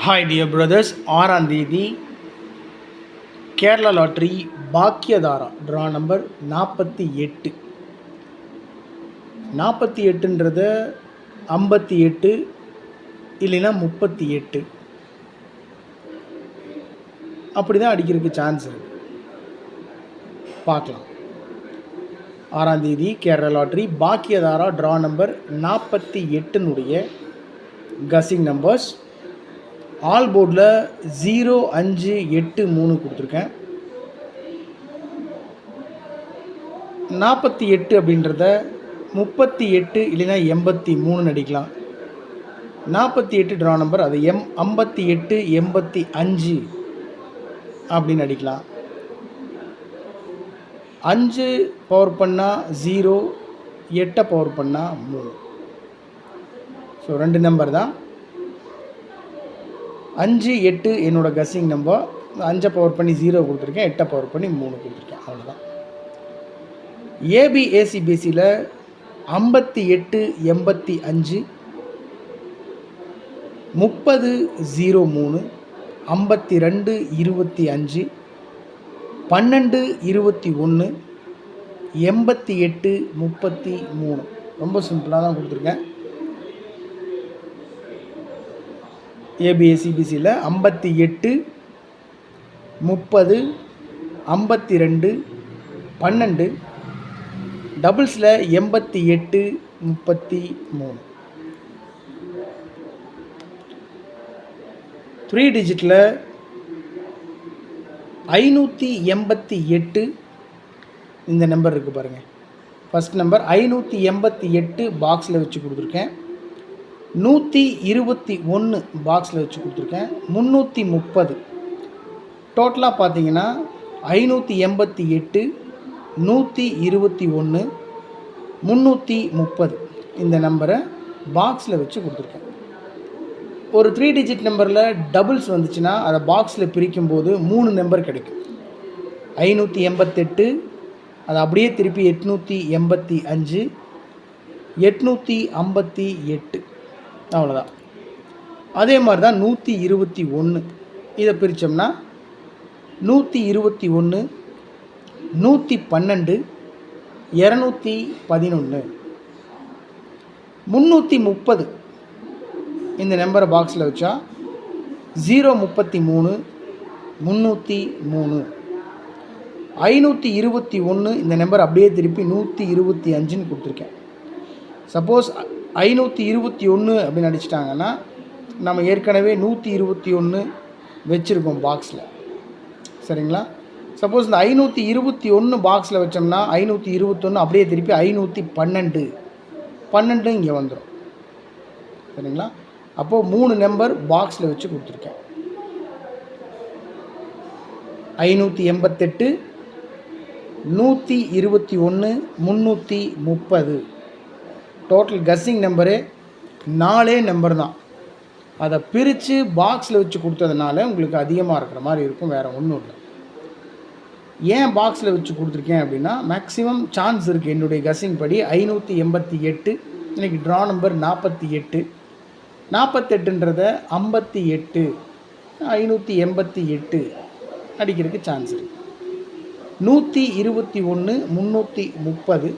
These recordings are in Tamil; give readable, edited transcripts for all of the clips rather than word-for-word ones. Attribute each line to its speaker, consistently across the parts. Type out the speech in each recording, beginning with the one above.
Speaker 1: ஹாய் டியர் பிரதர்ஸ், 6ஆம் தேதி Kerala lottery Bhagyathara draw number 48. 48ன்றத 58 இல்லைன்னா 38 அப்படி தான் அடிக்கிறதுக்கு சான்ஸ் இருக்குது. பார்க்கலாம். 6ஆம் தேதி Kerala lottery Bhagyathara draw number 48னுடைய கசிங் நம்பர்ஸ் ஆல் போர்டில் 0, 5, 8, 3 கொடுத்துருக்கேன். 48 அப்படின்றத 38 இல்லைன்னா 83 அடிக்கலாம். 48 ட்ரா நம்பர் அது 58, 85 அப்படின்னு அடிக்கலாம். 5 பவர் பண்ணால் 0, 8 பவர் பண்ணால் 3. ஸோ 2 நம்பர் தான். 5, 8 என்னோடய கசிங் நம்பர். 5 பவர் பண்ணி 0 கொடுத்துருக்கேன், 8 பவர் பண்ணி 3 கொடுத்துருக்கேன். அவ்வளோதான். ஏபிஏசிபிசியில் 58, 85, 30, 03, 52, 25, 12, 21, 88, 33. ரொம்ப சிம்பிளாக தான் கொடுத்துருக்கேன். ஏபிஎஸ்சிபிசியில் 58, 30, 52, 12, டபுள்ஸில் 88, 33. 3 டிஜிட்டில் 588 இந்த நம்பர் இருக்குது பாருங்கள். ஃபஸ்ட் நம்பர் 588 பாக்ஸில் வச்சு கொடுத்துருக்கேன். 121 பாக்ஸில் வச்சு கொடுத்துருக்கேன். 330 டோட்டலாக பார்த்தீங்கன்னா 588, 121, 330 இந்த நம்பரை பாக்ஸில் வச்சு கொடுத்துருக்கேன். ஒரு 3 டிஜிட் நம்பரில் டபுள்ஸ் வந்துச்சுன்னா அதை பாக்ஸில் பிரிக்கும்போது 3 நம்பர் கிடைக்கும். 588 அது அப்படியே திருப்பி 885, 858 அவ்வளோதான். அதே மாதிரி தான் 121 இதை பிரித்தோம்னா 121, 112, 211, 330 இந்த நம்பரை பாக்ஸில் வச்சா 033, 303, 521 இந்த நம்பர் அப்படியே திருப்பி 125ன்னு கொடுத்துருக்கேன். சப்போஸ் 521 அப்படின்னு அடிச்சிட்டாங்கன்னா நம்ம ஏற்கனவே 121 வச்சுருக்கோம் பாக்ஸில், சரிங்களா? சப்போஸ் இந்த 521 பாக்ஸில் வச்சோம்னா 521 அப்படியே திருப்பி 512 இங்கே வந்துடும், சரிங்களா? அப்போது 3 நம்பர் பாக்ஸில் வச்சு கொடுத்துருக்கேன். 588, 121, 330 டோட்டல் கஸ்ஸிங் நம்பரு 4 நம்பர் தான். அதை பிரித்து பாக்ஸில் வச்சு கொடுத்ததுனால உங்களுக்கு அதிகமாக இருக்கிற மாதிரி இருக்கும், வேறு ஒன்றும் இல்லை. ஏன் பாக்ஸில் வச்சு கொடுத்துருக்கேன் அப்படின்னா மேக்ஸிமம் சான்ஸ் இருக்குது. என்னுடைய கஸ்ஸிங் படி 588 இன்றைக்கி ட்ரா நம்பர் 48. 48ன்றத 58, 588 அடிக்கிறதுக்கு சான்ஸ் இருக்குது. 121, 330,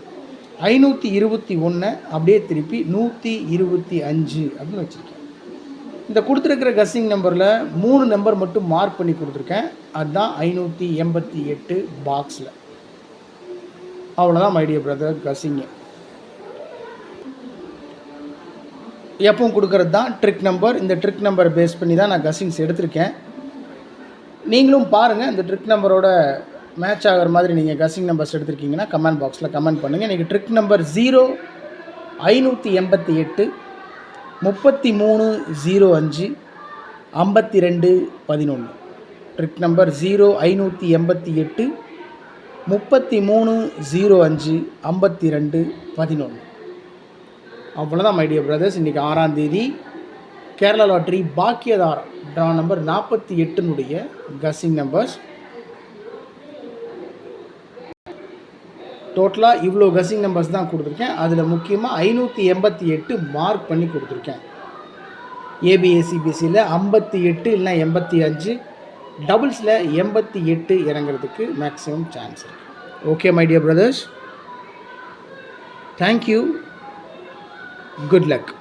Speaker 1: 521 அப்படியே திருப்பி 125 அப்படின்னு வச்சுருக்கேன். இந்த கொடுத்துருக்கிற கஸ்ஸிங் நம்பரில் 3 நம்பர் மட்டும் மார்க் பண்ணி கொடுத்துருக்கேன். அதுதான் 588 பாக்ஸில். அவ்வளோதான் மை டியர் பிரதர் கஸ்ஸிங்கு. எப்பவும் கொடுக்கறது தான் ட்ரிக் நம்பர். இந்த ட்ரிக் நம்பரை பேஸ் பண்ணி தான் நான் கஸ்ஸிங்ஸ் எடுத்திருக்கேன். நீங்களும் பாருங்கள், இந்த ட்ரிக் நம்பரோட மேட்ச் ஆகிற மாதிரி நீங்கள் கஸ்ஸிங் நம்பர்ஸ் எடுத்துருக்கீங்கன்னா கமெண்ட் பாக்ஸில் கமெண்ட் பண்ணுங்கள். இன்றைக்கி ட்ரிக் நம்பர் 0, 588, 33, 05, 52, 11. Trick number 0, 588, 33, 05, 52, 11. அவ்வளோதான் மை டியர் பிரதர்ஸ். இன்றைக்கி 6ஆம் தேதி Kerala lottery Bhagyathara draw number 48னுடைய கஸ்ஸிங் நம்பர்ஸ். டோட்டலாக இவ்வளோ கஸ்ஸிங் நம்பர்ஸ் தான் கொடுத்துருக்கேன். அதில் முக்கியமாக 588 மார்க் பண்ணி கொடுத்துருக்கேன். ஏபிஎஸ்சிபிசியில் 58 இல்லைனா 85, டபுள்ஸில் 88 இறங்குறதுக்கு மேக்ஸிமம் சான்ஸ் இருக்குது. Okay my dear brothers, thank you, good luck.